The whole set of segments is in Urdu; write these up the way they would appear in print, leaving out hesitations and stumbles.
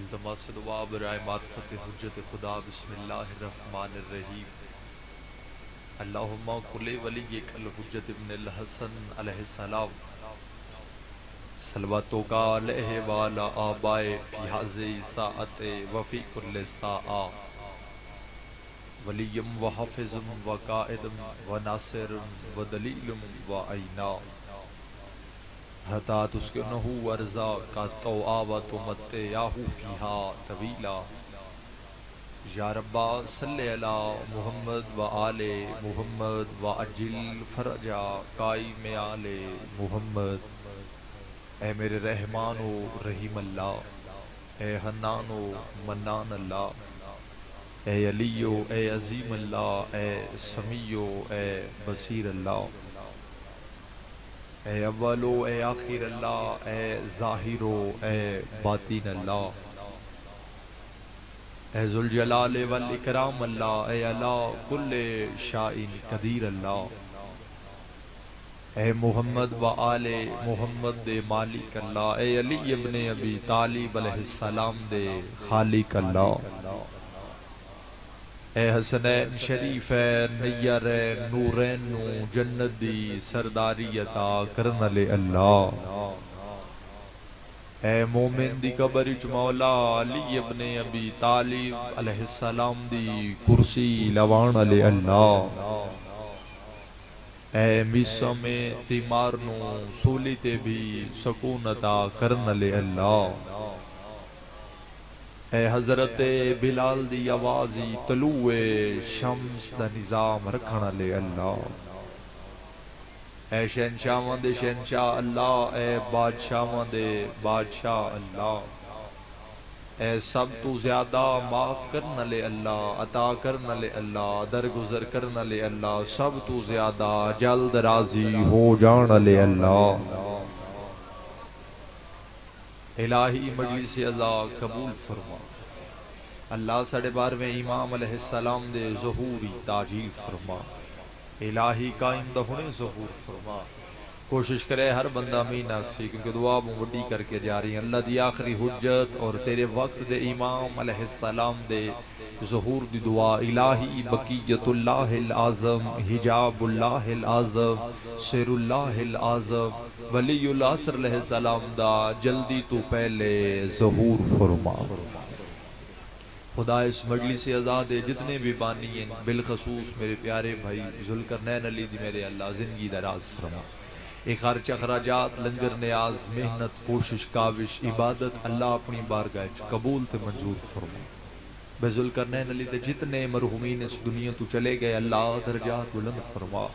التماس دعا برائے معرفت حجت خدا بسم اللہ الرحمن الرحیم اللہم کل ولیک الحجت ابن الحسن علیہ السلام صلواتو کا علیہ والا آبائے فی حاضی ساعت وفی کل ساعہ ولیم و حافظم و قائدم و ناصرم و دلیلم و عینا حتی تسکنہو ورزا کا توآوت متیاہو فیہا طویلا یا ربا صلی علی محمد و آل محمد و اجل فرجا قائم آل محمد۔ اے میرے رحمان و رحیم اللہ، اے حنان و منان اللہ، اے علی و اے عظیم اللہ، اے سمیع و اے بصیر اللہ، اے اول و اے آخر اللہ، اے ظاہر و اے باطن اللہ، اے ذوالجلال والاکرام اللہ، اے اللہ کل شائن قدیر اللہ، اے محمد و آل محمد دے مالک اللہ، اے علی ابن ابی طالب علیہ السلام دے خالق اللہ، اے حسنین شریفین نیرین نورین نو جنت دی سرداری عطا کرن لے اللہ، اے مومن دی قبر وچ مولا علی ابن ابی طالب علیہ السلام دی کرسی لوان لے اللہ، اے میسا میں تیمار نو سولی تے بھی سکون عطا کرن لے اللہ، اے حضرت بلال دی آوازی طلوع شمس دا نظام رکھنا لے اللہ، اے شہنشاہاں دے شہنشاہ اللہ، اے بادشاہاں دے بادشاہ اللہ، اے سب تو زیادہ معاف کرنا لے اللہ، عطا کرنا لے اللہ، درگزر کرنا لے اللہ، سب تو زیادہ جلد راضی ہو جانا لے اللہ۔ الہی مجلس عزا قبول فرما، اللہ ساڑھے بارویں امام علیہ السلام دے ظہوری تاجیل فرما، الہی قائم دہنے ظہور فرما۔ کوشش کرے ہر بندہ امین آکسی، کیونکہ دعا وڈی کر کے جا رہی ہیں۔ اللہ دی آخری حجت اور تیرے وقت دے امام علیہ السلام دے ظہور دی دعا، الہی بقیت اللہ العظم، حجاب اللہ العظم، سر اللہ العظم، ولی العصر علیہ السلام دا جلدی تو پہلے ظہور فرما۔ خدا اس مجلس آزاد جتنے بھی بانی ہیں، بالخصوص میرے پیارے بھائی ذوالقرنین علی دی میرے اللہ زندگی دراز فرما، ایک خرچ اخراجات لنگر نیاز محنت کوشش کاوش عبادت اللہ اپنی بارگاہ قبول تے منظور فرما۔ بے ذوالقرنین علی تے جتنے مرحومین اس دنیا تو چلے گئے اللہ درجات بلند فرما۔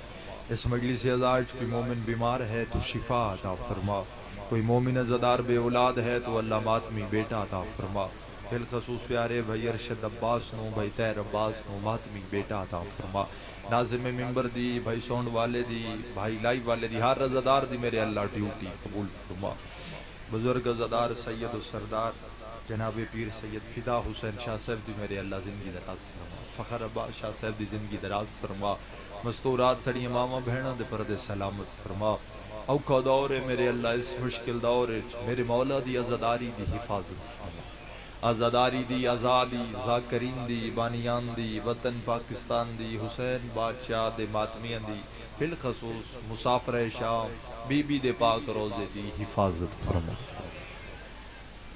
اس مجلس عزاز کوئی مومن بیمار ہے تو شفا عطا فرما، کوئی مومن عزادار بے اولاد ہے تو اللہ ماتمی بیٹا عطا فرما، بالخصوص پیارے بھائی ارشد عباس نو، بھائی طاہر عباس نو ماتمی بیٹا عطا فرما، ناظم ممبر دی، بھائی سونڈ والے دی، بھائی لائیو والے دی، ہر عزادار دی میرے اللہ ڈیوٹی قبول فرما۔ بزرگ عزادار سید و سردار جناب پیر سید فدا حسین شاہ صاحب دی میرے اللہ زندگی دراز فرما، فخر عباس شاہ صاحب دی زندگی دراز فرما، مستورات سڑی ماما بہنوں دے پردے سلامت فرما۔ اوکھا دور ہے میرے اللہ، اس مشکل دور ہے میرے مولا دی عزاداری دی حفاظت فرما، آزاداری دی، آزادی ذاکرین دی، بانیان دی، وطن پاکستان دی، حسین بادشاہ دے ماتمیان دی، بالخصوص مسافر شام بی بی دے پاک روزے دی حفاظت فرما۔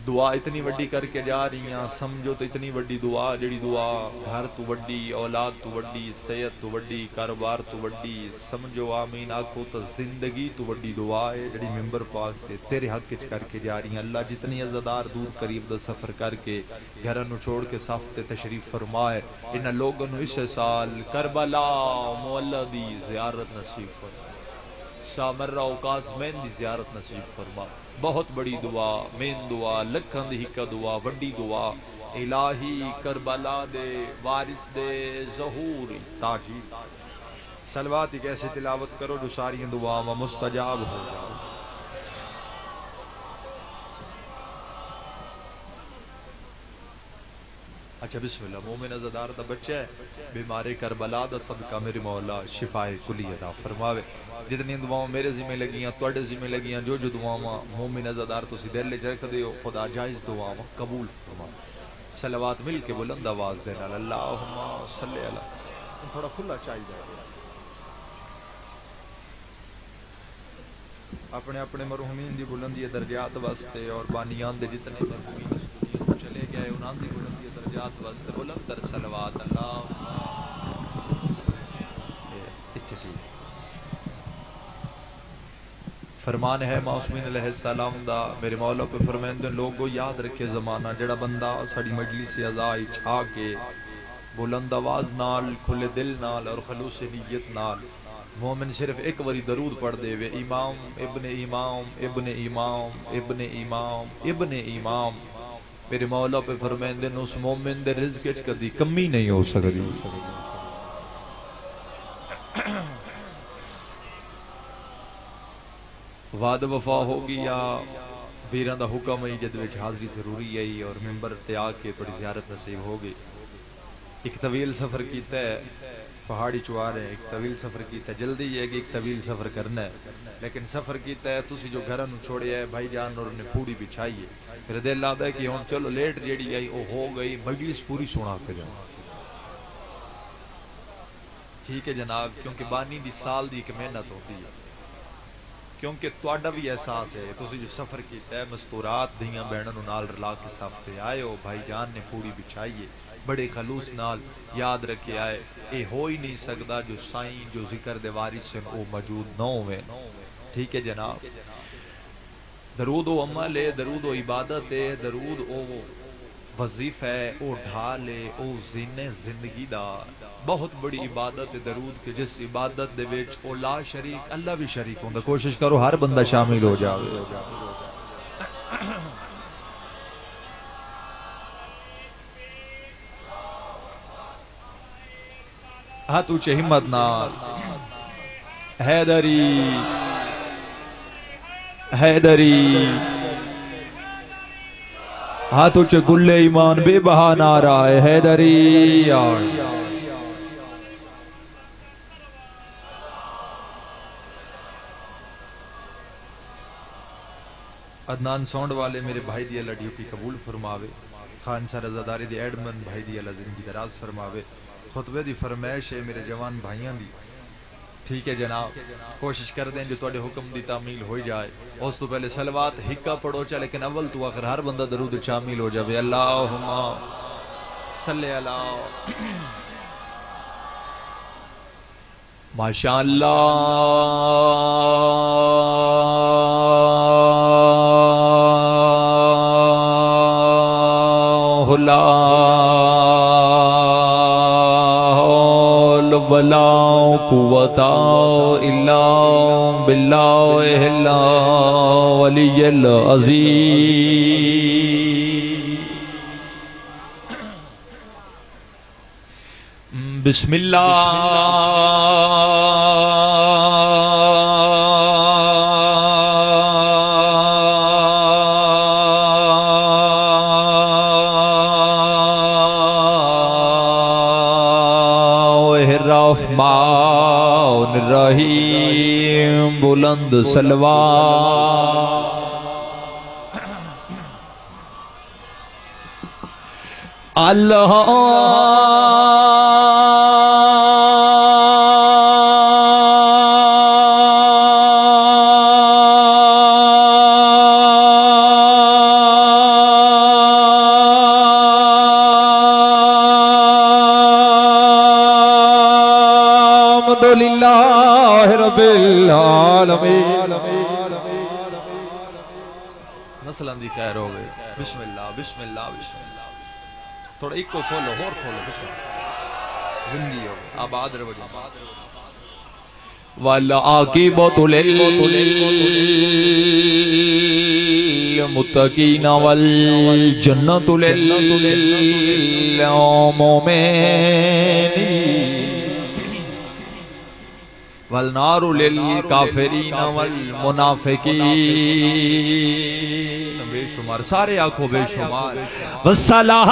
دعا اتنی وڈی کر کے جا رہی ہیں، سمجھو تو اتنی وڈی دعا، جڑی دعا گھر تو وڈی، اولاد تو وڈی، صحت تو وڈی، کاروبار تو وڈی، سمجھو آمین آکھو تو زندگی تو وڈی دعا ہے جڑی ممبر پاک تے تیرے حق وچ کر کے جا رہی ہیں۔ اللہ جتنی عزادار دور قریب دا سفر کر کے گھراں نو چھوڑ کے صف تے تشریف فرمائے، انہاں لوگاں نو اس سال کربلا معلی دی زیارت نصیب فرما، شاہ مرہ اوقاس مین دی زیارت نصیب فرما۔ بہت بڑی دعا، مین دعا، لکھاں دی ہکا دعا، وڈی دعا، الہی کربلا دے وارث دے ظہور تاجیل صلوات ایک ایسے تلاوت کرو جو ساری دعا مستجاب ہو جاؤ۔ اچھا بسم اللہ. مومن عزادار دا بچہ ہے, بیمار کربلا دا صدقہ میرے مولا شفائے کلی عطا فرماوے. جتنی دعاؤں میرے ذمہ لگیاں تواڈے ذمہ لگیاں, جو دعاواں مومن عزادار تسی دل وچ رکھ دیو, خدا جائز دعاواں قبول فرما. صلوات مل کے بلند آواز دے نال اللہم صلی علی. تھوڑا کھلا چاہیے اپنے اپنے مرحومین دی بلندی درجات واسطے اور بانیان دے جتنے مرحومین اس دنیا کو چلے گئے انہاں دی بلندی درجات واسطے بلند تر صلوات. فرمان ہے معصومین علیہ السلام دا, میرے مولا پہ فرمائندے لوگو یاد رکھے زمانہ جڑا بندہ ساڑی مجلس اعزائی چھا کے بلند آواز نال کھلے دل نال اور خلوص نیت نال مومن صرف ایک وری درود پڑھ دے وے امام ابن امام ابن امام ابن امام ابن امام, میرے مولا پہ فرمائندے اس مومن دے رزق وچ کدی کمی نہیں ہو سکتی. وعد وفا ہوگی یا ویران دا حکم ہے جد وچ حاضری ضروری ہے اور ممبر تے آ کے تھوڑی زیارت نصیب ہوگی. ایک طویل سفر کیتا ہے, پہاڑی چوار ہے, ایک طویل سفر کیتا ہے, جلدی ہے کہ ایک طویل سفر کرنا ہے, لیکن سفر کیتا ہے تسی جو گھراں نوں چھوڑیا ہے بھائی جان اور نے پھوڑی بچھائی ہے. میرے دل آدا ہے کہ ہن چلو لیٹ جیڑی آئی او ہو گئی, مجلس پوری سنا کے جاؤ. ٹھیک ہے جناب, کیونکہ بانی دی سال دی ایک محنت ہوتی ہے, کیونکہ تواڈا بھی احساس ہے تسی جو سفر کیتا ہے مستورات دیاں بہناں نوں نال رلا کے صف تے آئے ہو, بھائی جان نے پوڑی بچھائیے بڑے خلوص نال یاد رکھے آئے. اے ہو ہی نہیں سکدا جو سائیں جو ذکر دے وارث ہیں او موجود نہ ہوئے. ٹھیک ہے جناب, درود و عمل ہے, درود و عبادت ہے, درود او وظیفہ ہے, او ڈھال ہے, او زینے زندگی دا بہت بڑی عبادت ہے درود کے, جس عبادت دے وچ او لا شریک اللہ بھی شریک ہوندا. کوشش کرو ہر بندہ شامل ہو جاوے. ہاں تو چے ہمت نال حیدری حیدری, ہاں تو چے گل ایمان بے بہا نعرہ حیدری. عدنان سونڈ والے میرے بھائی دی اللہ ڈیوٹی قبول فرماوے. خان سر رضاداری دی ایڈمن بھائی دی اللہ زندگی دراز فرماوے. خطبے دی فرمائش ہے میرے جوان بھائیاں دی. ٹھیک ہے جناب, کوشش کر دیں جو تواڈے حکم دی تعمیل ہو جائے. اس تو پہلے صلوات ہکا پڑھو چا, لیکن اول تو آخر ہر بندہ درود شامل ہو جاوے. اللہم صلی علی ماشاءاللہ لا حول ولا قوت الا باللہ العلی العظیم. بسم الرحمن الرحیم. بلند صلوات. اللہ رب العالمین. نسلان دی خیر ہو گئی. بسم اللہ بسم اللہ بسم اللہ. تھوڑا ایک کو کھولو اور کھولو. بسم اللہ زندگی ہو گئی آباد رہو. والعاقبۃ للمتقین والجنۃ للمؤمنین. والنار للکافرین والمنافقین بے شمار سارے آنکھوں بے شمار والسلام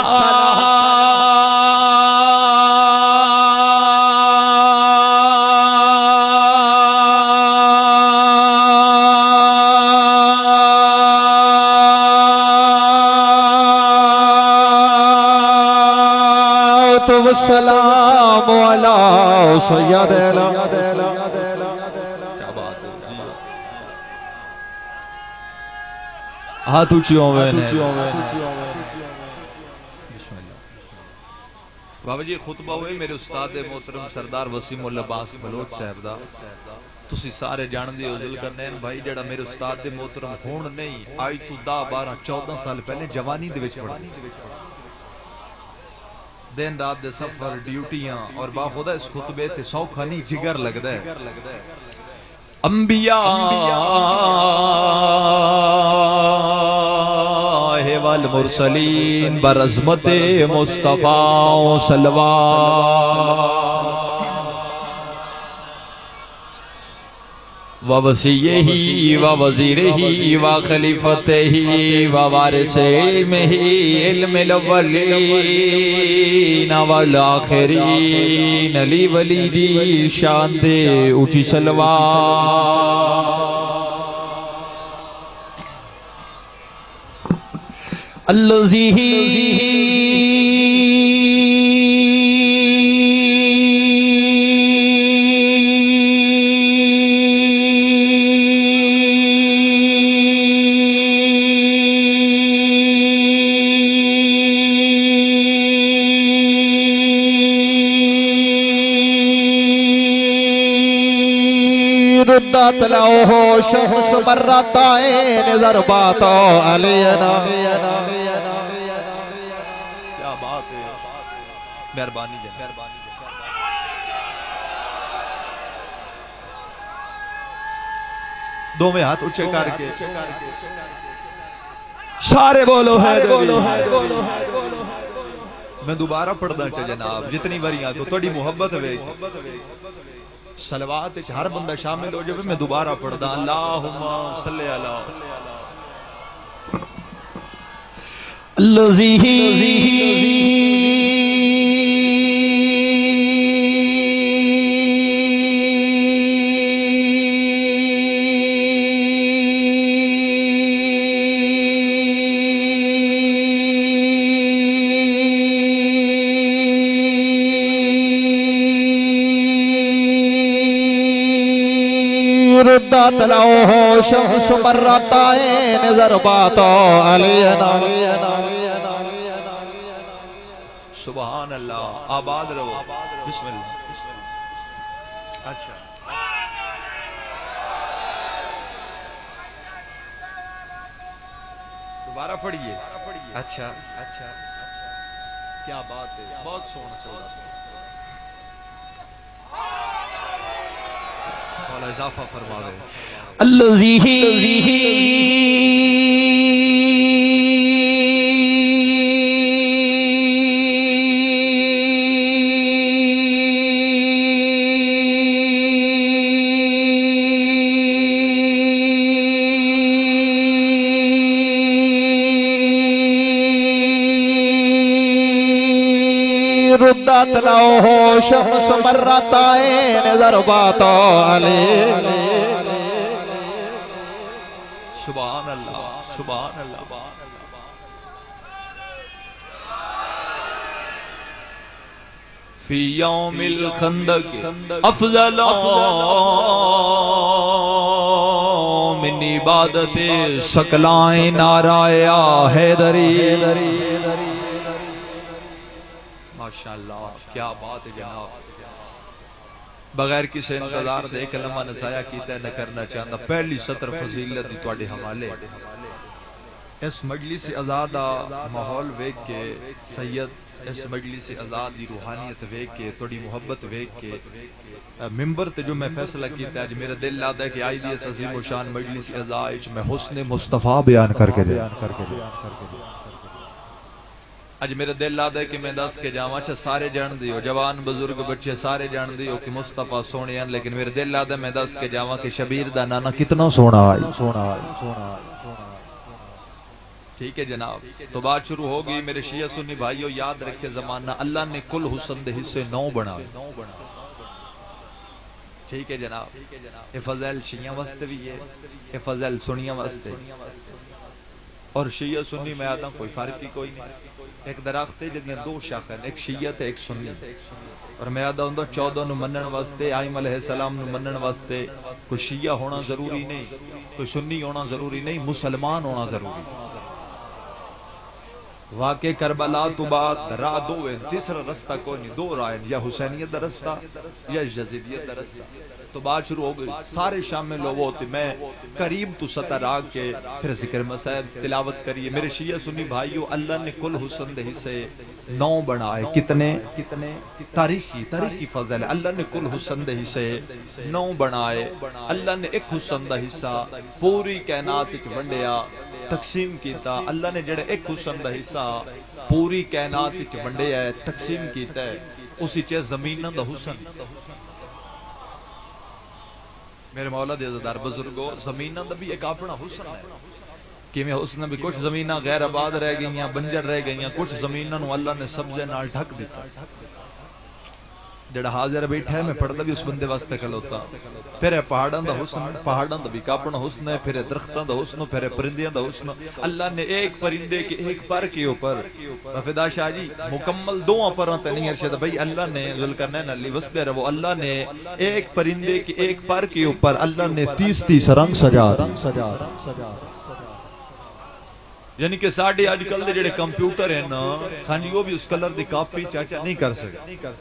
والسلام علی سیدنا ہاتھ اونچی ہوئے بابا جی خطبہ ہوئے میرے استاد محترم سردار وسیم العباس بلوچ صاحب دا تسی سارے جان دی عزل کرنے ہیں بھائی جڑا میرے استاد محترم ہون نہیں آئی تو 10 12 14 سال پہلے جوانی دے وچ پڑھا دن رات دے سفر ڈیوٹیاں اور باخدا اس خطبے تے سوکھا نہیں جگر لگدا ہے انبیاء والمرسلین برعظمت مصطفیٰ صلوات ووصیہ ووزیرہ وخلیفتہ ووارث علمہ علم الاولین والآخرین علی ولی دی شان دے اونچی صلوات الذی ردت لوہ شمس مرتائن ضربات علینا کیا بات ہے مہربانی جان دو میں ہاتھ اچھے کر کے سارے بولو ہے میں دوبارہ پڑھنا چاہ جناب جتنی بریاں کو توڑی محبت ہوئے صلوات ہر بندہ شامل ہو جائے میں دوبارہ پڑھدا اللہم صلی اللہ الذی ردت لوہ شمس مرتائن ضربات علینا سبحان اللہ آباد رہو بسم اللہ اچھا دوبارہ پڑھئے اچھا کیا بات ہے بہت سونا چاہتا مولا اضافہ فرماوے الذی ردت لوہ شمس مرتائن ضربات علینا سبحان اللہ سبحان اللہ فی یوم الخندق افضل من عبادت سکلائیں نارائیا حیدری ماشاءاللہ کیا بات ہے جناب بغیر کسی انتظار دے کلمہ نسایا کیتا ہے نہ کرنا چاہتا پہلی سطر فضیلت دی توڑے حوالے اس مجلس آزادہ ماحول ویک کے سید اس مجلس آزاد دی روحانیت ویک کے توڑی محبت ویک کے ممبر تے جو میں فیصلہ کیتا ہے میرا دل لادا ہے کہ آئی دی اس عظیم و شان مجلس آزاد میں حسن مصطفیٰ بیان کر کے دے اج میرے دل آدھا ہے کہ میں دس کے جاواں اچھا سارے جان دیو جوان بزرگ بچے سارے جان دیو کہ مصطفیٰ سونے ہیں لیکن میرے دل آدھا ہے میں دس کے جاواں کہ شبیر دا نانا کتنا سونا آئی ٹھیک ہے جناب تو بات شروع ہوگی میرے شیعہ سنی بھائیو یاد رکھے زمانہ اللہ نے کل حسن دے حصے 9 بنائے ٹھیک ہے جناب اے فضل شیعہ واسطے بھی ہے اے فضل سنیاں واسطے اور شیعہ سنی میں آتا ہوں کوئی فرق ہی کوئی نہیں ایک درخت ہے جنہیں 2 شاخیں ایک شیعت ہے ایک سنی اور میں آتا ہوں 14 نو منن واسطے آئیم علیہ السلام نو منن واسطے کوئی شیعہ ہونا ضروری نہیں کوئی سنی ہونا ضروری نہیں مسلمان ہونا ضروری واقع کربلا تو بعد راہ 2 ہیں تیسرا رستہ کوئی نہیں 2 راہیں یا حسینیت دا رستہ یا یزیدیت دا رستہ تو بات شروع ہو گئی سارے شامل لوگ ہوتے میں قریب تو سطح راگ کے پھر ذکر مسائب تلاوت کریے میرے شیعہ سنی بھائیو اللہ نے کل حسن دے حصے 9 بنائے کتنے تاریخی فضل ہے اللہ نے کل حسن دے حصے 9 بنائے اللہ نے ایک حسن دا حصہ پوری کائنات وچ ونڈیا تقسیم کیتا اللہ نے جڑے ایک حسن دا حصہ پوری کائنات وچ ونڈیا ہے تقسیم کیتا ہے اسی چے زمیناں دا حسن میرے مولا دے عزتدار بزرگوں زمیناں دا بھی ایک اپنا حسن ہے کہ میں حسن بھی کچھ زمیناں غیر آباد رہ گئیاں بنجر رہ گئیاں کچھ زمیناں نو اللہ نے سبزے نال ڈھک دیتا جڑا حاضر بیٹھا ہے میں پڑھتا بھی اس بندے واسطے کھلوتا پھر ہے پہاڑاں دا حسن پہاڑاں دا بھی کاپنا حسن ہے پھر ہے درختاں دا حسن پھر ہے پرندیاں دا حسن اللہ نے ایک پرندے کے ایک پر کے اوپر وفدا شاہ جی مکمل 2 پروں تے نہیں ارشد بھائی اللہ نے ذوالقرنین علی وسدے رہو اللہ نے ایک پرندے کے ایک پر کے اوپر اللہ نے 30 رنگ سجا یعنی کہ ساڑھے آج کل دے جڑے کمپیوٹر ہیں نا خانجیو بھی اس کلر دی کاپی چاچا نہیں کر سکے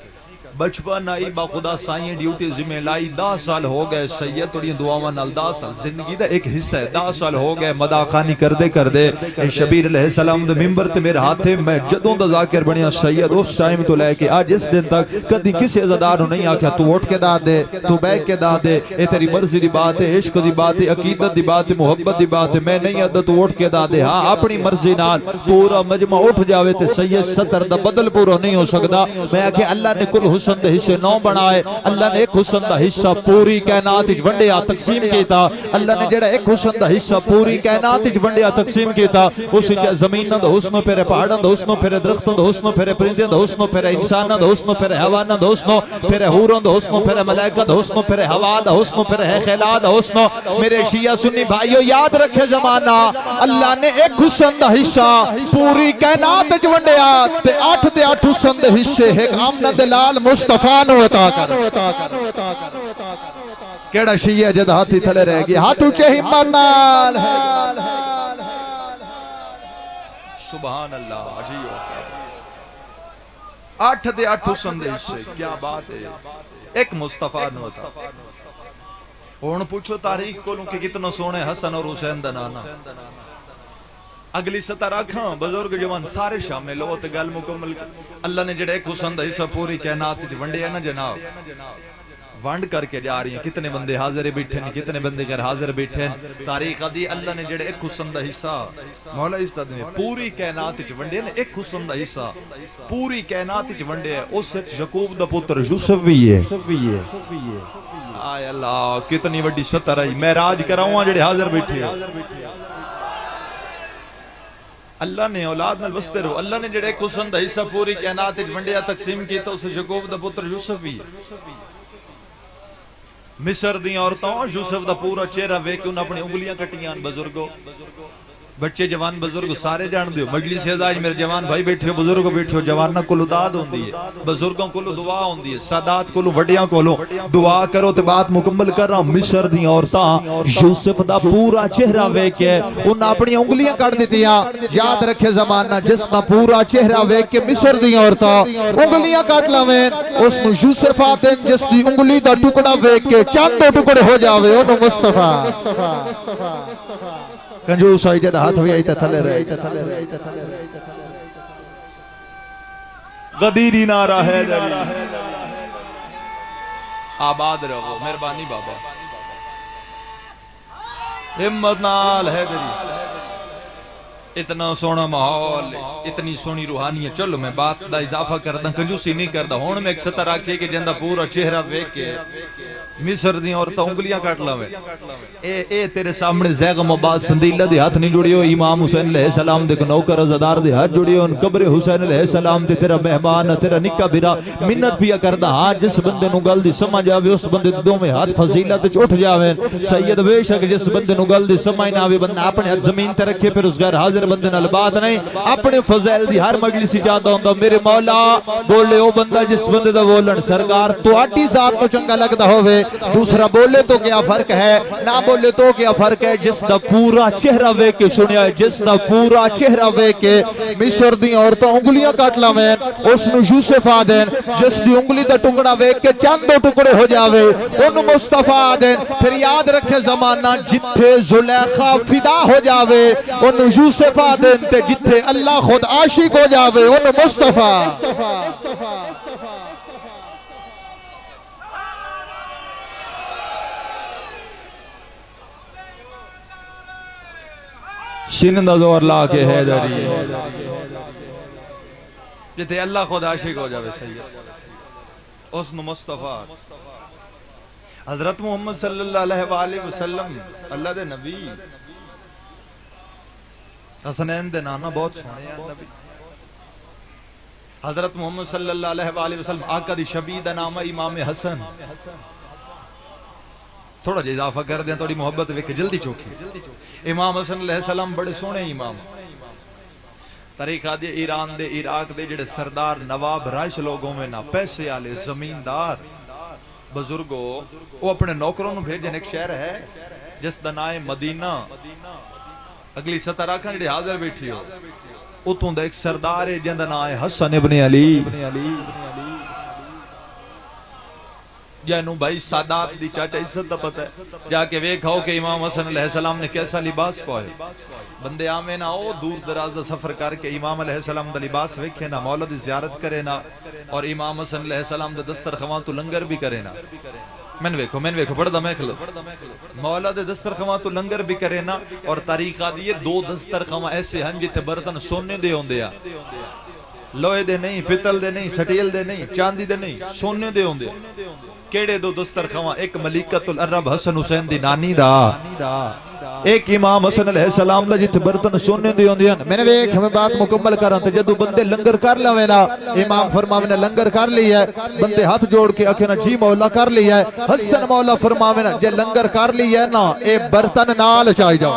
بچپن آئی با خدا سائیں ڈیوٹی ذمہ لائی 10 سال ہو گئے سید توڑی دعاواں نال 10 سال زندگی دا ایک حصہ ہے 10 سال ہو گئے مداخانی کر دے اے شبیر علیہ السلام دے ممبر تے میرے ہاتھے میں جدوں دا ذاکر بنیا سید اس ٹائم تو لے کے آج اس دن تک کدی کسی عزادار نو نہیں آکھیا تو اٹھ کے دا دے تو بیٹھ کے دا دے اے تیری مرضی دی بات ہے عشق دی بات ہے عقیدت دی بات ہے محبت دی بات ہے میں نہیں آدا تو اٹھ کے دا دے ہاں اپنی مرضی نال پورا مجمع اٹھ جاوے تے سید 70 دا بدل پورا نہیں ہو سکدا میں آکھے اللہ نے کل حسن دے حصے 9 بنائے اللہ نے ایک حسن دا حصہ پوری کائنات وچ ونڈیا تقسیم کیتا اللہ نے جڑا ایک حسن دا حصہ پوری کائنات وچ ونڈیا تقسیم کیتا اس وچ زمیناں دا حسن پھر پہاڑاں دا حسن پھر درختاں دا حسن پھر پرندیاں دا حسن پھر انساناں دا حسن پھر حیواناں دا حسن پھر حوراں دا حسن پھر ملائکہ دا حسن پھر ہوا دا حسن پھر خلا دا حسن میرے شیعہ سنی بھائیو یاد رکھے زمانہ اللہ نے ایک حسن دا حصہ پوری کائنات وچ ونڈیا تے 8 حسن دے حصے ایک آمنہ دلال مصطفیٰ عطا کر کیڑا شیعہ جد ہاتھی تھلے رہ گی ہاتھ اونچے ہمت نال سبحان اللہ عجیب 8 حسن دے حصے کیا بات ہے ایک مصطفیٰ نو عطا ہن پوچھو تاریخ کولوں کہ کتنا سونے حسن اور حسین دا نانا اگلی سطح رکھاں بزرگ جوان سارے شامل ہو تے گل مکمل اللہ نے جڑے ایک حسن دا حصہ پوری کائنات وچ ونڈیا نا جناب ونڈ کر کے جا رہی ہیں کتنے بندے حاضر بیٹھے ہیں کتنے بندے غیر حاضر بیٹھے ہیں تاریخ دی اللہ نے جڑے ایک حسن دا حصہ مولا استاد نے پوری کائنات وچ ونڈیا نا ایک حسن دا حصہ پوری کائنات وچ ونڈیا ہے اس وچ یعقوب دا پتر یوسف بھی ہے آئے اللہ کتنی بڑی سطح رہی معراج کراؤں جڑے حاضر بیٹھے ہیں اللہ نے اولاد نال وستے رہو اللہ نے جڑے ایک حسن دا حصہ پوری کائنات وچ ونڈیا تقسیم کیتا اس یعقوب دا پتر یوسف بھی مصر دی عورتوں یوسف دا پورا چہرہ ویکھ کے انہاں اپنی انگلیاں کٹیاں بزرگوں بچے جوان بزرگ سارے جان دیو مجلس اعزاز میرے جوان بھائی بیٹھے ہو بزرگ بیٹھے ہو جواناں کولو داد ہوندی ہے بزرگوں کولو دعا ہوندی ہے سادات کولو وڈیاں کولو دعا کرو تے بات مکمل کر رہا ہوں مصر دی عورتاں یوسف دا پورا چہرہ ویکھ کے انہاں اپنی انگلیاں کٹ دتیاں یاد رکھے زمانہ جس دا پورا چہرہ ویکھ کے مصر دی عورتاں انگلیاں کٹ لاویں اس نو یوسف آدن جس دی انگلی دا ٹکڑا ویکھ کے چند ٹکڑے ہو جاوے اونوں مصطفیٰ کنجوس آئی جد ہاتھ ہوئی آئی تا تھلے رہے غدیری نارا ہے آباد رہو مہربانی بابا ہمت نال ہے دری اتنا سونا ماحول، اتنی سونی روحانیت. چلو میں بات دا اضافہ کردا، کنجوسی نہیں کردا. ہن میں ایک سطر آکھے کہ جندا پورا چہرہ ویکھ کے مصر دی عورتاں انگلیاں کٹ لاویں. اے تیرے سامنے زیغم آباد سندیلہ دے ہاتھ نہیں جڑیو، امام حسین علیہ السلام دے نوکر عزادار دے ہاتھ جڑیو، قبر حسین علیہ السلام تے تیرا مہمان تیرا نکا بھرا منت پیا کردا. ہاں جس بندے نو گل دی سمجھ آوے اس بندے دے دوویں ہاتھ فضیلت وچ اٹھ جاویں. سید بے شک جس بندے نو گل دی سمجھ نہ آوے بندہ اپنے ہاتھ زمین تے رکھے پھر اس غیر حاضر بندے نال بات نہیں. اپنے فضائل دی ہر مجلس اجازت ہوندا میرے مولا بولے او بندہ جس بندے دا بولن سرکار تہاڈی ذات تو چنگا لگدا ہوے. دوسرا بولے تو کیا فرق ہے، نہ بولے تو کیا فرق ہے. جس دا پورا چہرہ ویکھ کے سنیا، جس دا پورا چہرہ ویکھ کے مصر دی عورتاں انگلیاں کٹ لاویں اس نو یوسف آ دین. جس دی انگلی دا ٹکڑا ویکھ کے چند دو ٹکڑے ہو جاوے اونوں مصطفیٰ آ دین. پھر یاد رکھے زمانہ جتھے زلیخا فدا ہو جاوے اونوں یوسف آ دین تے جتھے اللہ خود عاشق ہو جاوے اونوں مصطفیٰ. شنندہ زور لا کے حیدری جتے اللہ خود عاشق ہو جاوے سید اس نو مصطفیٰ. حضرت محمد صلی اللہ علیہ وآلہ وسلم اللہ دے نبی حسنین دے نانا بہت سونے ہیں نبی. حضرت محمد صلی اللہ علیہ وآلہ وسلم آقا دی شبیہ دا نام امام حسن. تھوڑا جا اضافہ کر دیں تھوڑی محبت ویک جلدی چوکی. امام حسن علیہ السلام بڑے سونے امام. طریقہ دے ایران دے عراق دے جڑے سردار نواب رائش لوگوں میں نہ پیسے آلے زمیندار بزرگوں وہ اپنے نوکروں بھیجن. ایک شہر ہے جس دا نام مدینہ. اگلی سطر آکھاں جڑے حاضر بیٹھی ہو اتھوں دا ایک سردار ہے جن دا نام ہے حسن ابن علی. جانو بھائی سادات دی چاچا عزت دا پتہ ہے. جا کے ویکھاؤ کہ امام حسن علیہ السلام نے کیسا لباس پائے. بندے آمیں نہ ہو دور دراز دا سفر کر کے امام علیہ السلام دا لباس ویکھے نا، مولا دی زیارت کرے نا، اور امام حسن علیہ السلام دا دسترخوان تو لنگر بھی کرے نا. میں ویکھو پڑھ دا میں کھلو مولا دے دسترخوان تو لنگر بھی کرے نا. اور طریقہ دیئے دو دسترخوان ایسے ہن جتے برتن سونے دے ہوندے آ، لوہے دے نہیں، پتل دے نہیں، سٹیل دے نہیں، چاندی دے نہیں، سونے دے ہوندے. کیڑے دو دسترخوان؟ ایک ملکۃ العرب حسن حسین دی نانی دا، ایک امام حسن علیہ السلام دا جتے برتن سونے دے ہوندے ہیں. میں نے ویکھ میں بات مکمل کراں تے جدوں بندے لنگر کر لویں نا امام فرماویں نا لنگر کر لیا ہے. بندے ہاتھ جوڑ کے آکھے نا جی مولا کر لیا ہے. حسن مولا فرماویں نا جے لنگر کر لیا ہے نا اے برتن نال چائی جاؤ.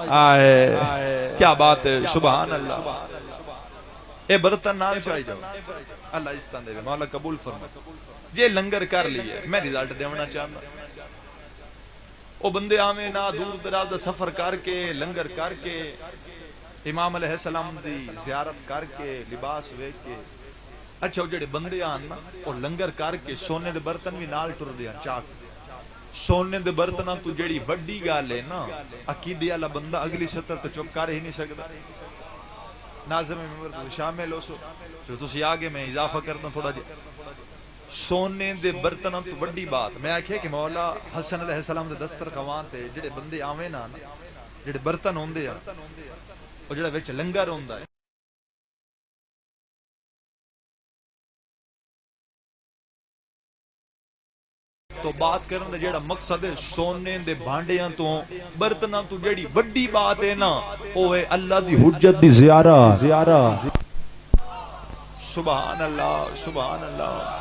آئے کیا بات ہے، سبحان اللہ. اے برتن نال چائی جاؤ. اللہ استان دے مولا قبول فرمائے. جے لنگر کر لیا میں ریزلٹ دیونا چاہتا. او بندے آمیں نا دور دراز دا سفر کر کے لنگر کر کے امام علیہ السلام دی زیارت کر کے لباس ویکھ کے. اچھا جڑے بندے آن نا او لنگر کر کے سونے دے برتن بھی نال ٹر دیا چاک. سونے دے برتناں تو جڑی وڈی گل ہے نا عقیدے والا بندہ اگلی سطر تے چپ کر ہی نہیں سکدا. ناظم ممبر شامل ہو سو جو تسی آگے میں اضافہ کرنا تھوڑا جی. سونے دے برتناں تو بڑی بات میں آکھے کہ مولا حسن علیہ السلام دے دسترخوان تے جڑے بندے آویں نا جڑے برتن ہوندے آ او جڑا وچ لنگر ہوندا ہے تو بات کرن دا جڑا مقصد ہے سونے دے بھانڈیاں تو برتناں تو جڑی بڑی بات ہے نا او ہے اللہ دی حجت دی زیارت. سبحان اللہ سبحان اللہ.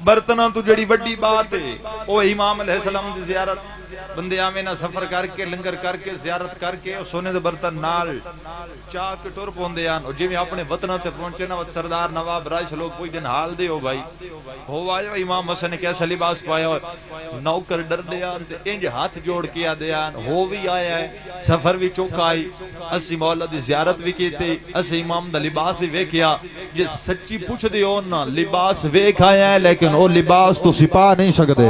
برتناں تو جڑی بڑی بات ہے او امام علیہ السلام دی زیارت. بندے آمیں نا سفر کر کے لنگر کر کے زیارت کر کے سونے دے برتن نال چاک ٹر پوندے آن. اور جی میں اپنے وطنہ تے پہنچے نا سردار نواب رائش لوگ کوئی دن حال دے ہو بھائی ہو آئے امام حسن نے کیسا لباس پایا ہو. نوکر ڈر دے آن تے انج ہاتھ جوڑ کیا دے آن ہو بھی آیا ہے سفر بھی چوکا آئی اسی مولا دی زیارت بھی کیتے اسی امام دا لباس بھی ویکھیا. جے سچی پوچھ دے ہو نا لباس ویکھ آیا ہے لیکن او لباس تو سپا نہیں سکدے.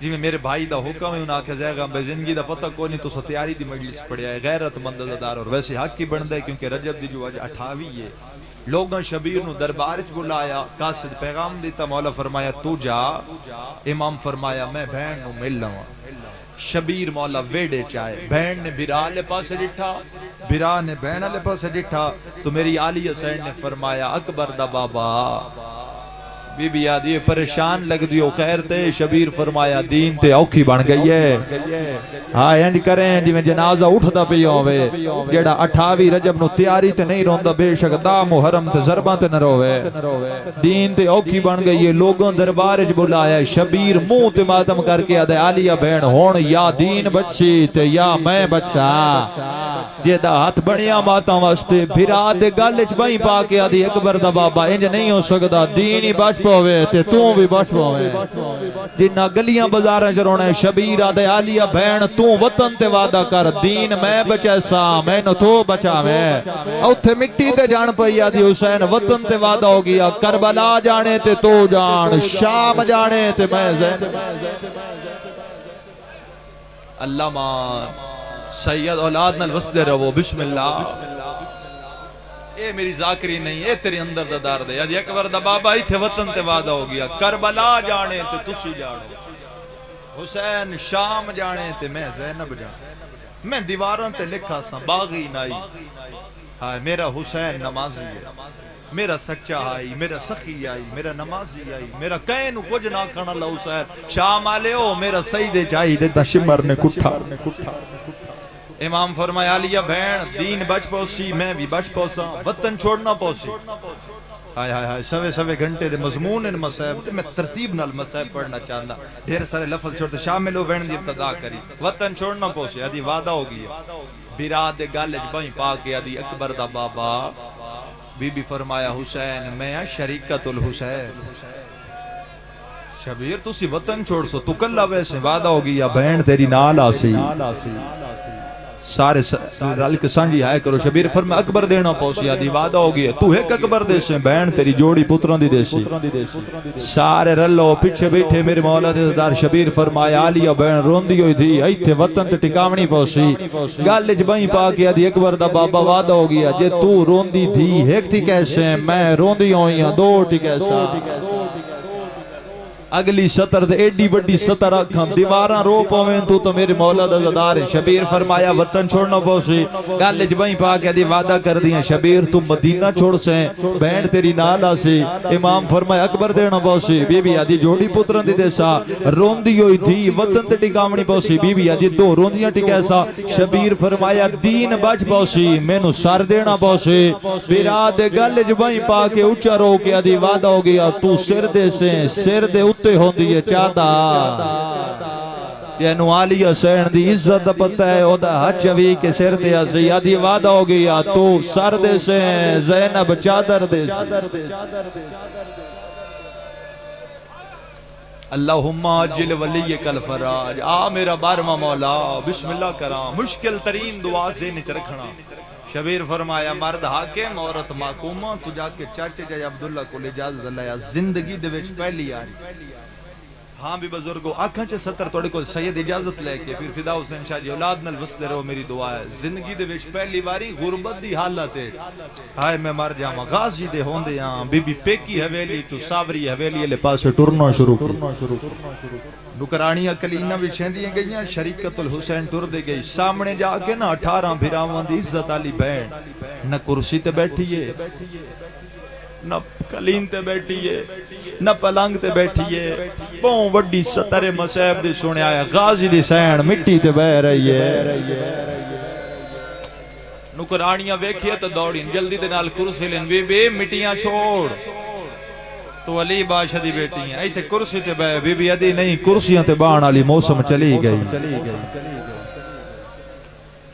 جی میں میرے بھائی دا حکم ہے انہاں آکھیا جائے گا بے زندگی دا پتہ کوئی نہیں تو تیاری دی مجلس پڑھیا ہے غیرت مند عزادار اور ویسے حق کی بندا ہے کیونکہ رجب دی جو اج 28 ہے لوگاں شبیر نو دربار وچ بلایا قاصد پیغام دیتا مولا فرمایا تو جا امام فرمایا میں بہن نو مل لواں شبیر مولا ویڑے چائے بہن نے برا لے پاسے ڈٹھا برا نے بہن لے پاسے ڈٹھا تو میری آلی حسین نے فرمایا اکبر دا بابا بی بی آدھی پریشان لگ دیو خیر تے شبیر فرمایا دین تے اوکھی بن گئی ہے ہاں انج کریں جی میں جنازہ اٹھدا پئی ہووے جیڑا 28 رجب نو تیاری تے نہیں روندا بے شک دا محرم تے ضرباں تے نہ روے دین تے اوکھی بن گئی ہے لوگوں دربار وچ بلایا شبیر منہ تے ماتم کر کے آدھے عالیہ بہن ہن یا دین بچی تے یا میں بچا جیدا ہاتھ بنیا ماتاں واسطے بھرا دے گل وچ بہی پا کے آدھی اکبر دا بابا انج نہیں ہو سکدا دین ہی بچ پوے تے تو بھی بچ پوے جنہ گلیاں بازاراں چ رونا ہے شبیر آدھے عالیہ بہن تو وطن تے وعدہ کر دین میں بچیسا مینوں تو بچاویں اوتھے مٹی تے جان پئی آدھی حسین وطن تے وعدہ ہو گیا کربلا جانے تے تو جان شام جانے تے میں زین اللہ مان سید اولاد نال وسدے رہو بسم اللہ اے میری ذاکری نہیں اے تیرے اندر دا دار دے یاد اکبر دا بابا ایتھے وطن تے وعدہ ہو گیا کربلا جانے تے تسی جانو حسین شام جانے تے میں زینب جانے میں دیواراں تے لکھا سا باغی نائی ہائے میرا حسین نمازی ہے میرا سچا آئی میرا سخی آئی میرا نمازی آئی میرا کہنو کچھ نہ کھانا اللہ حسین شام آلے ہو میرا سیدے چاہی دیتا شمر نے کٹھا امام فرمایا علیہ بہن دین بچ پوسی میں بھی بچ پوسا وطن چھوڑنا پوسی ہائے ہائے ہائے سوے سوے گھنٹے دے مضمون ان مسائب میں ترتیب نال مسائب پڑھنا چاہتا ڈھیر سارے لفظ چھوڑتے شامل ہو بہن دی ابتدا کری وطن چھوڑنا پوسی ادھی وعدہ ہو گیا بیرا دے گالج بہی پا کے ادھی اکبر دا بابا بی بی فرمایا حسین میں شریکت الحسین شبیر تسی وطن چھوڑ سو تو کلہ ویسے وعدہ ہو گیا بہن تیری نال آسی سارے رل کے سانجی آئے کرو شبیر فرمایا اکبر دینا پوسی آدھی وعدہ ہو گیا تو ایک اکبر دے سے بہن تیری جوڑی پتران دی دے سی سارے رلو پیچھے بیٹھے میرے مولا دے دار شبیر فرمایا علیہ بہن روندی ہوئی تھی ایتھے وطن تے ٹکاونی پوسی گالج بہی پا کے آدھی اکبر دا بابا وعدہ ہو گیا جے تو روندی تھی ایک تھی کیسے میں روندی ہوئی ہوں دو ٹی کیسا اگلی سطر دے ایڈی بڑی سطر اکھاں دیواراں رو پویں تو میرے مولا دا زدار ہے شبیر فرمایا وطن چھوڑنا پوسی گالج بہی پا کے دی وعدہ کر دیا شبیر تم مدینہ چھوڑ سیں بہن تیری نال آسی امام فرمایا اکبر دینا پوسی بی بی آدھی جوڑی پتران دی دیسا روندی ہوئی تھی وطن تے ٹکاونی پوسی بی بی آدھی دو روندیاں ٹکیسا شبیر فرمایا دین بچ پوسی مینو سر دینا پوسی بیرا دے گالج بہی پا کے اچھا رو کے آدھی وعدہ ہو گیا تو سر دے سیں سر دے تے ہوندی ہے چاہتا یہ نوالی حسین دی عزت پتہ ہے او دا حچوی کے سر دے آسی آدھی وعدہ ہو گیا تو سر دے سے زینب چادر دے سے اللہم عجل ولیک الفراج آ میرا بارما مولا بسم اللہ کرام مشکل ترین دعا سے نچ رکھنا شبیر فرمایا مرد حاکم عورت محکومہ تو جا کے چاچے جائے عبداللہ کو اجازت اللہ زندگی دے وچ پہلی آئی ہاں بھی بزرگو آنکھاں چے ستر توڑے کو سید اجازت لے کے پھر فدا حسین شاہ جی اولاد نال وسدے رہو میری دعا ہے زندگی دے وچ پہلی باری غربت دی حالت ہے ہائے میں مر جاواں غازی دے ہوندے ہاں بی بی پیکی حویلی تو ساوری حویلی لے پاسے ٹرنا شروع نکرانیاں کلینہ بھی چھیندیاں گئیاں شریکت الحسین ٹر دے گئی سامنے جا کے نا 18 بھراواں دی عزت علی بہن نہ کرسی تے بیٹھیے نہ کلین تے بیٹھیے نہ پلنگ تے بیٹھیے بہوں وڈی ستر مسیب دے سنے آیا غازی دی سین مٹی تے بہ رہی ہے نکرانیاں ویکھیے تو دوڑین جلدی دے نال کرسی لین بی بی مٹیاں چھوڑ تو علی بادشاہ دی بیٹی ہیں ایتھے کرسی تے بہ بی بی ادی نہیں کرسیاں تے بان والی موسم چلی گئی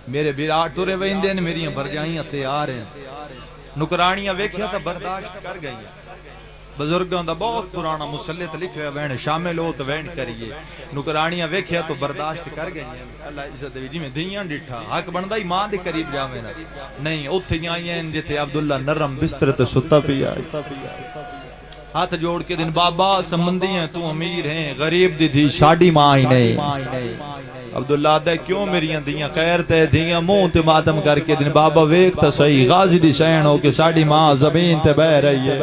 میرے بیراٹ تورے ویندے نے میریاں برجائیاں تیار ہیں نکرانیاں ویکھیا تا برداشت کر گئی بزرگاں دا بہت پرانا مسلط لکھے ہوئے وین شامل ہو تو وین کریے نکرانیاں ویکھیا تو برداشت کر گئی اللہ عزت دی جی میں دیاں ڈٹھا حق بندا ہی ماں دے قریب جاویں نہیں اوتھے آئیں جتے عبداللہ نرم بستر تے ستا پیا ہاتھ جوڑ کے دن بابا سمندی ہیں تو امیر ہیں غریب دی تھی ساڑی ماں ہی نہیں عبداللہ دے کیوں میریاں دیاں خیر تے دیاں منہ تے ماتم کر کے دن بابا ویک تا صحیح غازی دی شہن ہو کے ساڑی ماں زمین تے بہ رہی ہے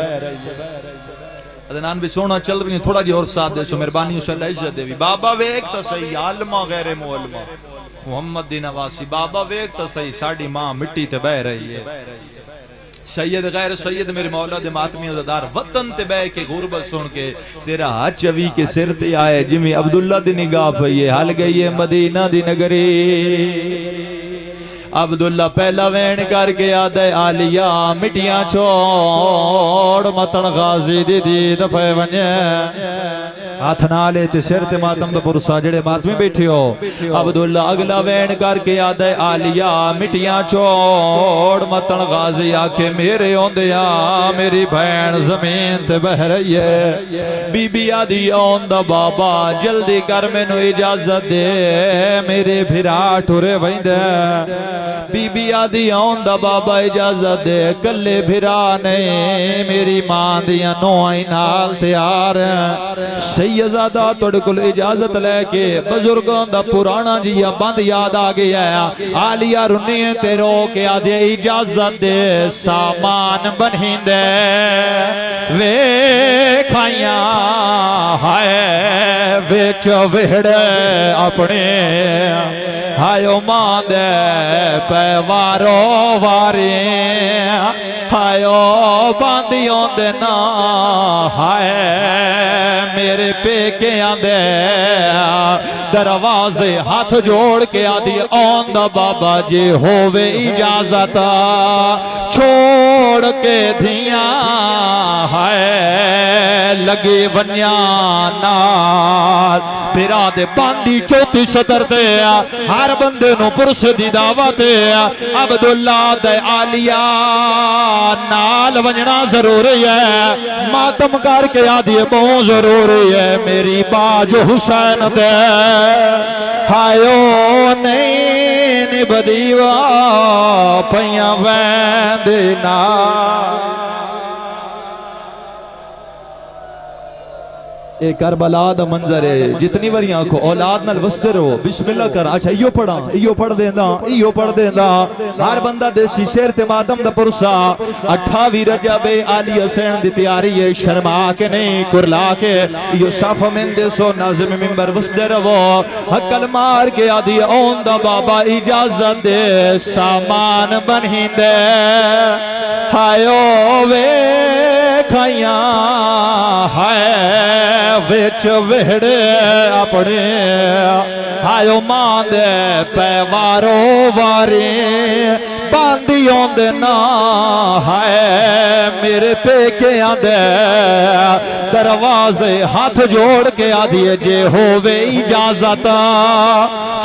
ادنان بھی سونا چل رہی ہیں تھوڑا جی اور ساتھ دے سو مہربانی اسے اللہ عزت دے بھی بابا ویک تا صحیح عالمہ غیر معلمہ محمد دی نواسی بابا ویک تا صحیح ساڑی ماں مٹی تے بہ رہی ہے سید غیر سید میرے مولا دے ماتمی عزدار وطن تے بے کے غربت سن کے تیرا ہاتھ چوی کے سر تے آئے جمی عبداللہ دی نگاہ پئیے حل گئی ہے مدینہ دی نگری عبداللہ پہلا وین کر کے آدھے آلیا مٹیاں چھوڑ متن غازی دی دی دفعے ونیا ہاتھ نالے تے سر تے ماتم دا پرسا جڑے ماتمی بیٹھے ہو عبداللہ اگلا وین کر کے آدھے آلیا مٹیاں چھوڑ متن غازی آکے میرے ہوندیا میری بھین زمین تے بہ رہی ہے بی بی آدھی آندہ بابا جلدی کر میں نو اجازت دے میرے بھرا ٹھورے ویندے بی بی آدھی آندہ بابا اجازت دے کلے بھرا نہیں میری ماں دیا نوائیں نال تیار سیدزادہ توڑ کل اجازت لے کے بزرگوں دا پرانا جیا بند یاد آگیا ہے آلیہ رنی تے رو کے آدھے اجازت دے سامان بنہیں دے وے کھائیاں ہائے ویچ وہڑے اپنے ہائیو ماں دے پیوارو واری ہائیو باندیوں دے نا ہائے میرے پیکے آندے دروازے ہاتھ جوڑ کے آدھی آندہ بابا جی ہووے اجازت چھوڑ کے دھیاں ہائے لگے ونیاں نال پیرا دے باندی چوتی سطر دے ہر بندے نو پرس دی دعوت عبداللہ دے آلیہ نال ونجنا ضروری ہے ماتم کر کے آدھی بہت ضروری ہے میری باج حسین دے ہائیو نہیں نبدیوہ پیاں ویندنا ایک کربلا دا منظر ہے جتنی وریاں کو اولاد نال وستے رہو بسم اللہ کر اچھا ایو پڑھا ایو پڑھ دیندہ ہر بندہ دیسی سیر تے ماتم دا پرسا 28 رجب آلی حسین دی تیاری ہے شرما کے نہیں کرلا کے ایو صاف من دے سو ناظم منبر وستے رہو حقل مار کے آدھی اون دا بابا اجازت دے سامان بنہیں دے ہائیو وے کھائیاں ہائے ویچ وہڑے اپنے ہائیو ماں دے پیوارو واری باندیوں دے نا ہائے میرے پیکے آندے دروازے ہاتھ جوڑ کے آدھیے جے ہووے اجازت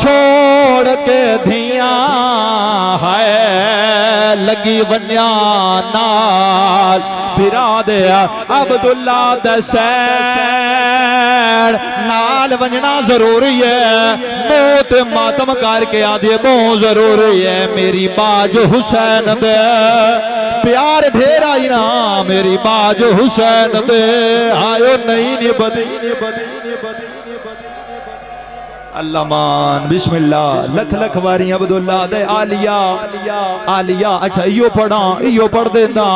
چھوڑ کے دھیاں ہائے لگی ونیاں نال پھرا دے عبداللہ دے سین نال ونجنا ضروری ہے موت ماتم کر کے آدھے بہت ضروری ہے میری باج حسین دے پیار ڈھیرا ہی نا میری باج حسین دے آئیو نہیں نبدی اللہ مان بسم اللہ لکھ لکھ واری عبداللہ دے آلیہ اچھا ایو پڑھ دینا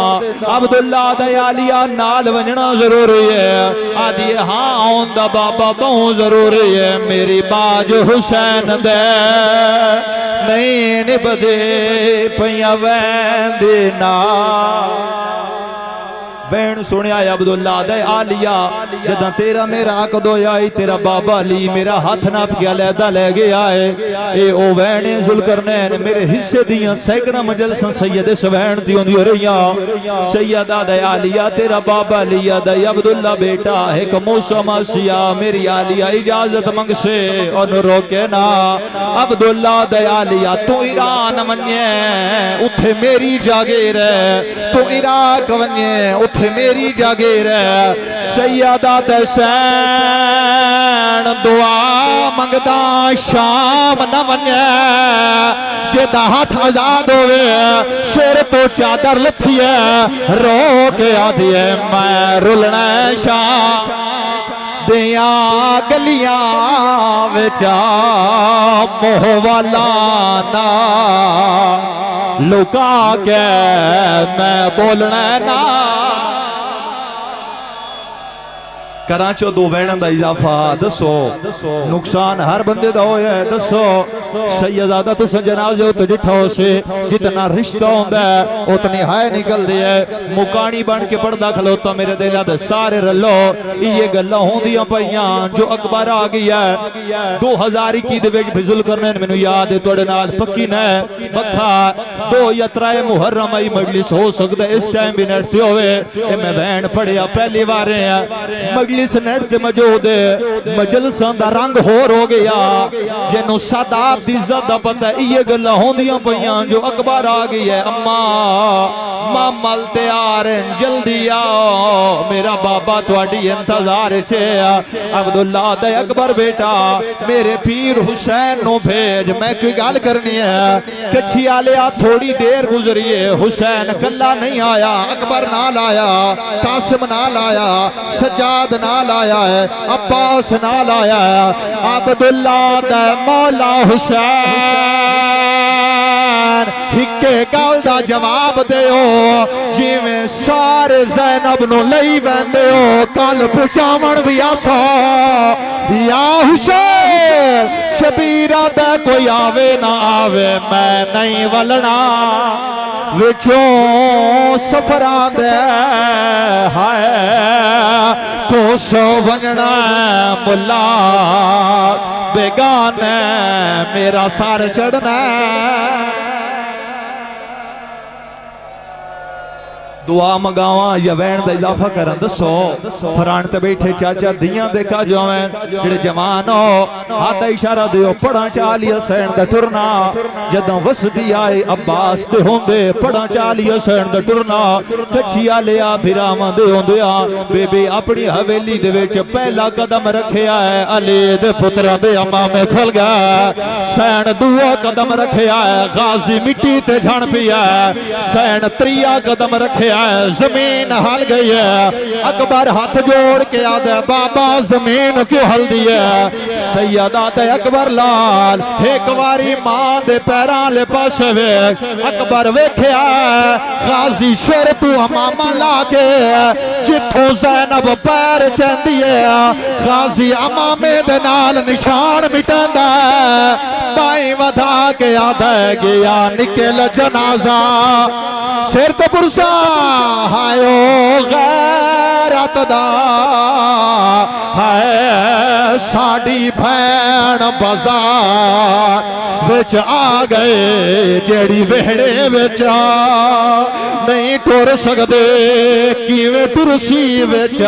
عبداللہ دے آلیہ نال ونجنا ضروری ہے آدھی ہاں آندہ بابا بہت ضروری ہے میری باج حسین دے نہیں نبدے پیاں ویندنا بین سنے آئے عبداللہ دے آلیہ جدہ تیرا میرا عقدو آئی تیرا بابا لی میرا ہاتھ ناپ کیا لیدہ لے گیا ہے اے او وینے ذوالقرنین میرے حصے دیاں سیکنہ مجلساں سید سوین دیوں دیوں رہیاں سیدہ دے آلیہ تیرا بابا لیا دے عبداللہ بیٹا ایک موسم آسیہ میری آلیہ اجازت منگ سے ان روکے نا عبداللہ دے آلیہ تو ایران منیے اتھے میری جاگیر ہے تو عراق منیے اتھے میری جاگیر ہے سیدہ حسین دعا منگدا شام نہ ونجے جے جدا ہاتھ آزاد ہوئے سر تو چادر لتھی ہے رو کے آدھی ہے میں رلنا شاہ دیاں گلیاں وچا موہ والا نا لکا کے میں بولنا نا کراچو دو وینن دا اضافہ دسو نقصان ہر بندے دا ہویا ہے دسو سیدادہ تو جنازے تو جٹھا ہو سے جتنا رشتہ ہوندہ ہے اتنی ہائے نکل دی ہے مکانی بن کے پردہ کھلوتا میرے دلہ دے سارے رلو یہ گلہ ہوں دیا پہیاں جو اکبر آگئی ہے 2000 کی دویج بھزل کرنے میں یاد ہے توڑے نال پکی نے بکھا 2 یا 3 محرم آئی مجلس ہو سکتا ہے اس ٹائم بھی نشتے ہوئے میں بہن پڑھیا پہلی بارے ہیں مجلس نیٹ دے موجود مجلساں دا رنگ ہور ہو گیا جنوں سادات دی عزت دا پتہ ہے یہ گلاں ہوندیاں پیاں جو اکبر آ گئی ہے اماں مل تیار جلدی آؤ میرا بابا تواڈی انتظار چ عبداللہ دے اکبر بیٹا میرے پیر حسین نو بھیج میں کوئی گل کرنی ہے کچھی آلیا تھوڑی دیر گزری ہے حسین کلا نہیں آیا اکبر نال آیا قاسم نال آیا سجاد نال آیا ہے عباس نال آیا ہے عبداللہ دے مولا حسین ہکے گل دا جواب دیو جی میں سارے زینب نو لئی بندے ہو کل پچامن بھی آسا یا حسین شبیرہ دے کوئی آوے نہ آوے میں نہیں ولنا وچوں سفران دے ہائے تو سو ونجنا ملا بیگان میرا سار چڑھنا دعا مگاواں یا وین دا اضافہ کرن دسو فران تے بیٹھے چاچا دیاں دیکھا جو ہیں جڑے جوان ہو ہاتھ اشارہ دیو پڑھاں چالی حسین دا ٹرنا جدوں وسدی آئے عباس دے ہوندے پڑھاں چالی حسین دا ٹرنا کچھیا لیا بھراواں دے ہوندیاں بے بے اپنی حویلی دے وچ پہلا قدم رکھیا ہے علی دے پتراں دے امام میں کھل گیا سین دوہ قدم رکھیا ہے غازی مٹی تے جھڑ پیا ہے سین تریا قدم رکھیا زمین ہل گئی ہے اکبر ہاتھ جوڑ کے آدھے بابا زمین کیوں ہل دی ہے سیدہ دے اکبر لال ایک واری ماں دے پیران لے پاسے ویک اکبر ویکھیا غازی شر تو امامہ لاکے جتھوں زینب پیر چندی ہے غازی امامے دے نال نشان مٹندہ بائیں ودھا کے آدھے گیا نکل جنازہ سر تو پرسا ہائیو غیرت دا ہائے ساڑی بھین بازار وچ آ گئے جیڑی وہڑے وچ نہیں ٹور سکدے کیویں ٹرسی وچ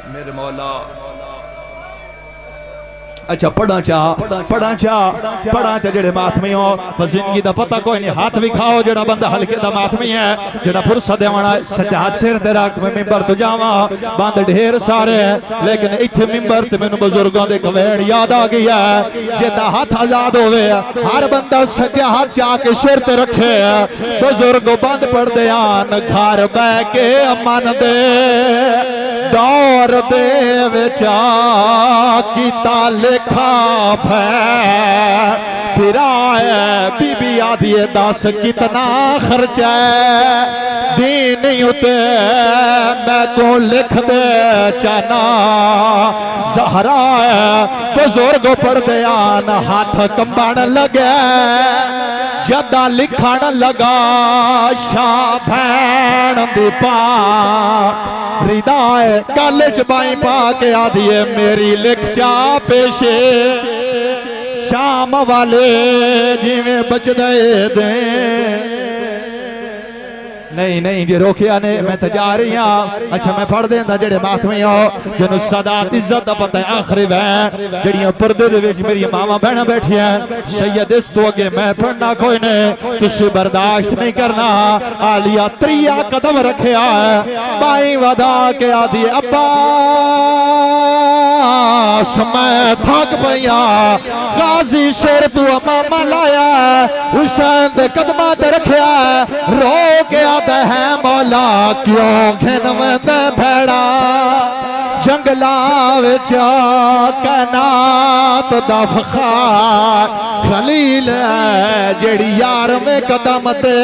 میرے مولا اچھا پڑھا چاہ جڑے ماتمی ہو زندگی دا پتہ کوئی نہیں ہاتھ بھی کھاؤ جڑا بندہ ہلکے دا ماتمی ہے جڑا فرصت دیوانا سجاد سر دے رکھ میں ممبر تو جاواں باندھ ڈھیر سارے ہیں لیکن ایتھے ممبر تے میں بزرگوں دے کویڑ یاد آ گیا ہے جیتا ہاتھ آزاد ہوئے ہر بندہ سجا ہاتھ چاہ کے سر تے رکھے بزرگوں باندھ پڑھ دیان گھر بے کے امان دے دور دے وچا کی لکھا پھر آئے بی بی آدھی دس کتنا خرچ ہے دین نہیں ہوتے میں کو لکھ دے چانا زہرا ہے بزرگ پڑھ دیان ہاتھ کمبان لگے جدہ لکھان لگا شاہ بھین دی پاک ردائے کالج بائیں پاکے آدھیے میری لکھ چا پیشے شام والے جیویں بچ دے دیں نہیں جی روکیا نے میں تجا رہی ہاں اچھا میں پڑھ دیں دا جڑے ماتمی ہو جنہوں صدات عزت دا پتہ آخری بین جڑیاں پردے دے ویچ میری ماما بہنہ بیٹھی ہیں سید اس تو اگے میں پڑھنا کوئی نے تُسے برداشت نہیں کرنا آلیہ تریا قدم رکھے آئے بائیں ودا کے آدھی ابا میں تھک پیا غازی شیر تو امامہ لایا حسین دے قدمہ تے رکھیا رو کے آدھے ہیں مولا کیوں گھنویں دے بھیڑا جنگلا وچا کائنات دا فخار خلیل ہے جڑی یار میں قدم تے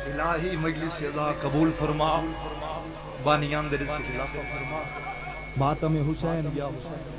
الہی مجلس ادا قبول فرما بانیان دے رزق خلافہ فرما ماتم حسین یا حسین